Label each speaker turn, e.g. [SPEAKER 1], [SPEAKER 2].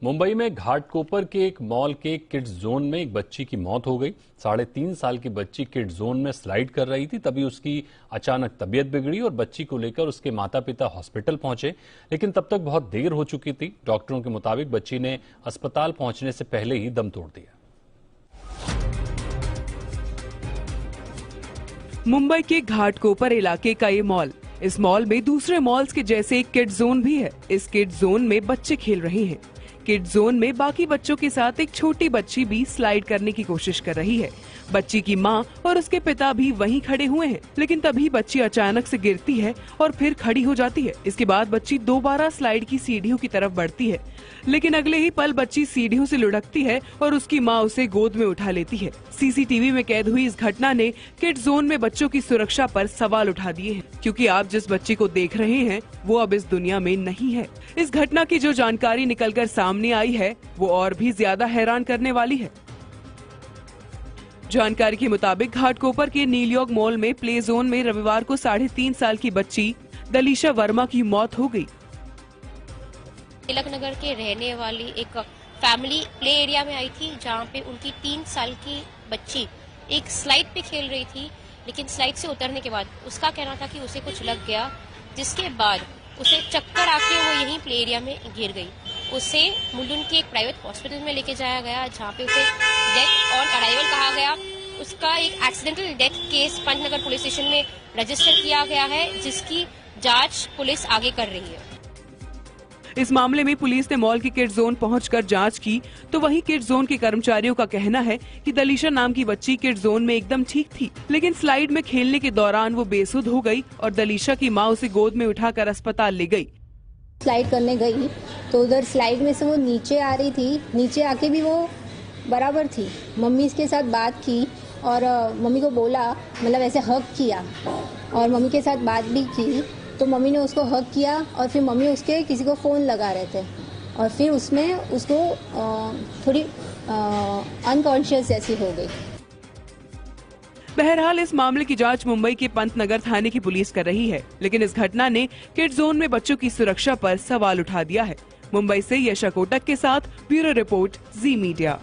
[SPEAKER 1] मुंबई में घाटकोपर के एक मॉल के किड्स जोन में एक बच्ची की मौत हो गई। 3.5 साल की बच्ची किड्स जोन में स्लाइड कर रही थी, तभी उसकी अचानक तबीयत बिगड़ी और बच्ची को लेकर उसके माता पिता हॉस्पिटल पहुंचे, लेकिन तब तक बहुत देर हो चुकी थी। डॉक्टरों के मुताबिक बच्ची ने अस्पताल पहुंचने से पहले ही दम तोड़ दिया।
[SPEAKER 2] मुंबई के घाटकोपर इलाके का ये मॉल, इस मॉल में दूसरे मॉल्स के जैसे एक किड्स जोन भी है। इस किड्स जोन में बच्चे खेल रहे हैं। किड्स जोन में बाकी बच्चों के साथ एक छोटी बच्ची भी स्लाइड करने की कोशिश कर रही है। बच्ची की मां और उसके पिता भी वहीं खड़े हुए हैं, लेकिन तभी बच्ची अचानक से गिरती है और फिर खड़ी हो जाती है। इसके बाद बच्ची दोबारा स्लाइड की सीढ़ियों की तरफ बढ़ती है, लेकिन अगले ही पल बच्ची सीढ़ियों से लुढ़कती है और उसकी मां उसे गोद में उठा लेती है। सीसीटीवी में कैद हुई इस घटना ने किड्स जोन में बच्चों की सुरक्षा पर सवाल उठा दिए हैं, क्योंकि आप जिस बच्ची को देख रहे हैं वो अब इस दुनिया में नहीं है। इस घटना की जो जानकारी निकलकर सामने आई है वो और भी ज्यादा हैरान करने वाली है। जानकारी के मुताबिक घाटकोपर के न्यूयॉर्क मॉल में प्ले जोन में रविवार को 3.5 साल की बच्ची दलीशा वर्मा की मौत हो गई।
[SPEAKER 3] तिलक नगर के रहने वाली एक फैमिली प्ले एरिया में आई थी, जहां पे उनकी 3 साल की बच्ची एक स्लाइड पे खेल रही थी, लेकिन स्लाइड से उतरने के बाद उसका कहना था कि उसे कुछ लग गया, जिसके बाद उसे चक्कर आके वो यहीं प्ले एरिया में गिर गई। उसे मुलुंड के एक प्राइवेट हॉस्पिटल में लेके जाया गया, जहां पे उसे डेथ ऑन अराइवल कहा गया। उसका एक accidental death case Panchnagar police station में रजिस्टर किया गया है, जिसकी जांच पुलिस आगे कर रही है।
[SPEAKER 2] इस मामले में पुलिस ने मॉल के किड्स जोन पहुंचकर जांच की, तो वहीं किड्स जोन के कर्मचारियों का कहना है कि दलीशा नाम की बच्ची किड्स जोन में एकदम ठीक थी, लेकिन स्लाइड में खेलने के दौरान वो बेसुध हो गई और दलीशा की मां उसे गोद में उठाकर अस्पताल ले गई।
[SPEAKER 4] स्लाइड करने गई तो उधर स्लाइड में से वो नीचे आ रही थी, नीचे आके भी वो बराबर थी। मम्मी इसके साथ बात की और मम्मी को बोला, मतलब ऐसे हग किया और मम्मी के साथ बात भी की, तो मम्मी ने उसको हग किया और फिर मम्मी उसके किसी को फ़ोन लगा रहे थे और फिर उसमें उसको थोड़ी अनकॉन्शियस जैसी हो गई।
[SPEAKER 2] बहरहाल इस मामले की जांच मुंबई के पंतनगर थाने की पुलिस कर रही है, लेकिन इस घटना ने किड्स जोन में बच्चों की सुरक्षा पर सवाल उठा दिया है। मुंबई से यशा कोटक के साथ ब्यूरो रिपोर्ट, जी मीडिया।